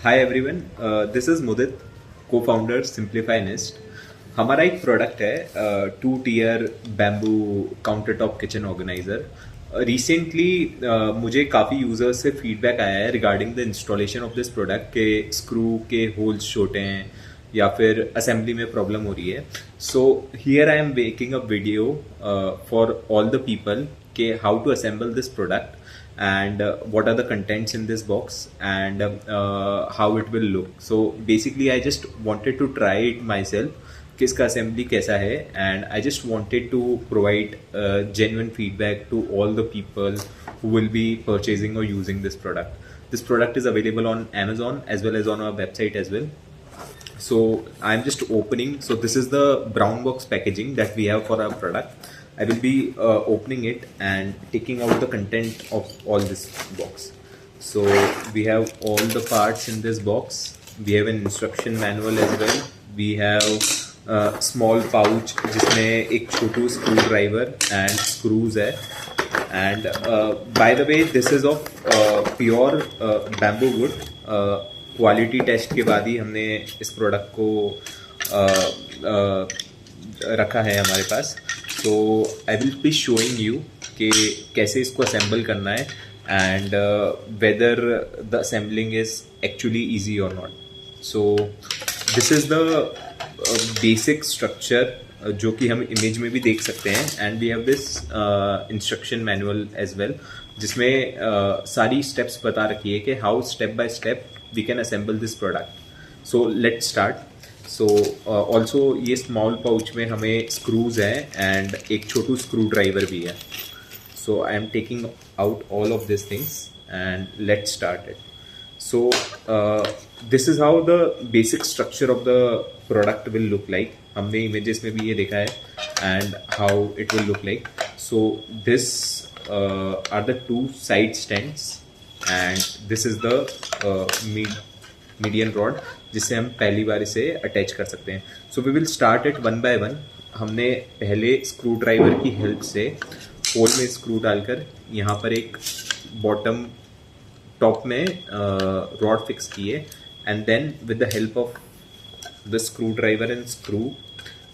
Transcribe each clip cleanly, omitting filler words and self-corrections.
Hi everyone, this is मुदित, को founder simplify nest. हमारा एक प्रोडक्ट है 2 tier bamboo counter top kitchen organiser. Recently मुझे काफ़ी यूजर्स से फीडबैक आया है regarding the installation of this product के स्क्रू के होल्स छोटे हैं या फिर असेंबली में प्रॉब्लम हो रही है। So here I am making a video for all the people के how to assemble this product and what are the contents in this box and how it will look. So basically I just wanted to try it myself कि इसका assembly कैसा है, and I just wanted to provide genuine feedback to all the people who will be purchasing or using this product. This product is available on Amazon as well as on our website as well. So I'm just opening. So this is the brown box packaging that we have for our product. I will be opening it and taking out the content of all this box. So we have all the parts in this box. We have an instruction manual as well. We have a small pouch जिसमें एक छोटू screwdriver and screws है. And by the way, this is of pure bamboo wood. Quality test के बाद ही हमने इस product को रखा है हमारे पास. So I will be showing you कि कैसे इसको assemble करना है and whether the assembling is actually easy or not. So this is the basic structure जो कि हम image में भी देख सकते हैं, and we have this instruction manual as well जिसमें सारी steps बता रखी है कि how step by step we can assemble this product. So let's start. So also ये स्मॉल पाउच में हमें स्क्रूज हैं एंड एक छोटू स्क्रू ड्राइवर भी है. So I am taking out all of this things and let start it. So this is how the basic structure of the product will look like. हमने images में भी ये देखा है and how it will look like. So this are the 2 side stands and this is the median rod जिससे हम पहली बार इसे अटैच कर सकते हैं. So we will start it one by one. हमने पहले स्क्रू ड्राइवर की हेल्प से होल में स्क्रू डालकर यहाँ पर एक बॉटम टॉप में रॉड फिक्स किए and then with the help of the screwdriver and screw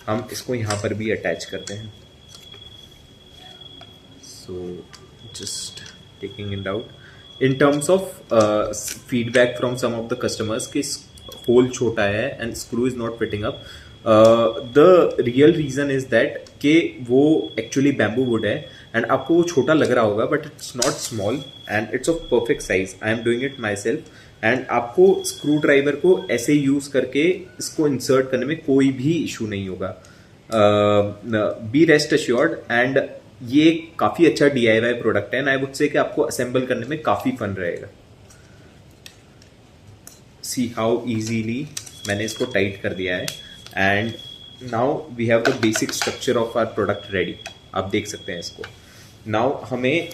हम इसको यहाँ पर भी अटैच करते हैं. So just taking it out. In terms of feedback from some of the customers कि hole छोटा है and screw is not fitting up, the real reason is that कि वो actually bamboo wood है and आपको वो छोटा लग रहा होगा but it's not small and it's of perfect size. I am doing it myself and आपको screw driver को ऐसे यूज़ करके इसको insert करने में कोई भी issue नहीं होगा. Be rest assured and ये काफ़ी अच्छा DIY प्रोडक्ट है एंड आई वुड से कि आपको असेंबल करने में काफ़ी फन रहेगा. सी हाउ इजीली मैंने इसको टाइट कर दिया है and now we have the basic structure of our product ready. आप देख सकते हैं इसको. नाउ हमें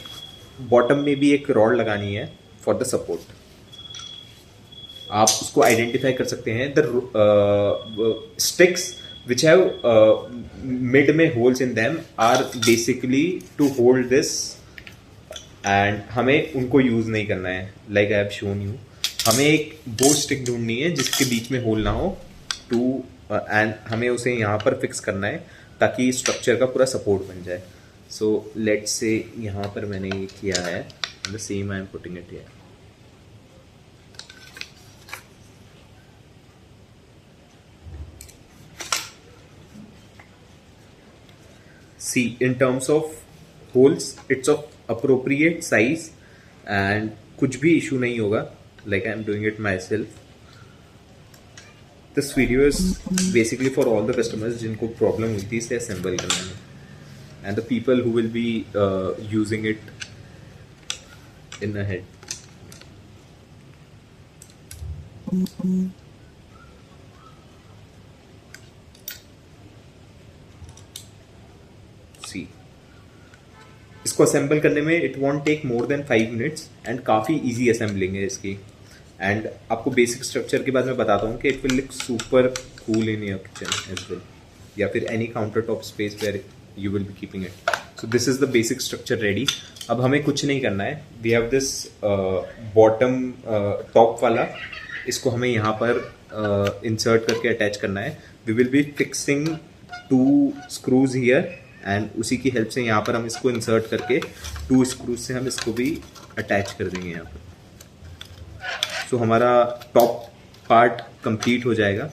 बॉटम में भी एक रॉड लगानी है फॉर द सपोर्ट. आप उसको आइडेंटिफाई कर सकते हैं. The sticks which have mid में holes in them are basically to hold this and हमें उनको यूज़ नहीं करना है. like I have shown you, हमें एक बो स्टिक ढूंढनी है जिसके बीच में होल ना हो टू एंड हमें उसे यहाँ पर फिक्स करना है ताकि स्ट्रक्चर का पूरा सपोर्ट बन जाए. सो लेट्स से यहाँ पर मैंने ये किया है. The same I am putting it here. See, in terms of holes, it's of appropriate size and कुछ भी issue नहीं होगा. Like I am doing it myself. This video is basically for all the customers जिनको problem हुई थी इसे assemble करने में and the people who will be using it in ahead. इसको असेंबल करने में it won't take more than 5 minutes and काफ़ी इजी असेंबलिंग है इसकी. एंड आपको बेसिक स्ट्रक्चर के बाद मैं बताता हूँ कि it will look super cool in your kitchen as well या फिर any countertop space where you will be keeping it. So this is the basic structure ready. अब हमें कुछ नहीं करना है. We have this bottom top वाला इसको हमें यहाँ पर इंसर्ट करके अटैच करना है. We will be fixing 2 screws here and उसी की हेल्प से यहाँ पर हम इसको इंसर्ट करके 2 स्क्रूज से हम इसको भी अटैच कर देंगे यहाँ पर. सो हमारा टॉप पार्ट कंप्लीट हो जाएगा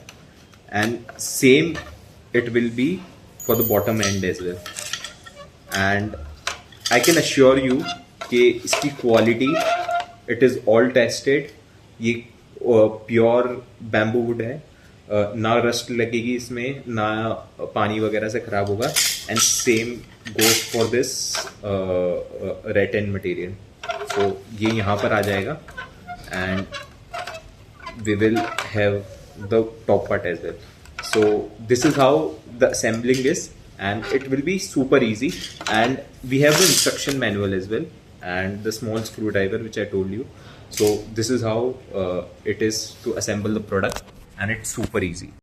and same it will be for the bottom and as well. And I can assure you कि इसकी quality it is all tested. ये प्योर बैम्बू वुड है, ना रस्ट लगेगी इसमें, ना पानी वगैरह से ख़राब होगा. And same goes for this rattan material. So ये यहाँ पर आ जाएगा and we will have the top part as well. So this is how the assembling is and it will be super easy, and we have the instruction manual as well and the small screwdriver which I told you. So this is how it is to assemble the product and it's super easy.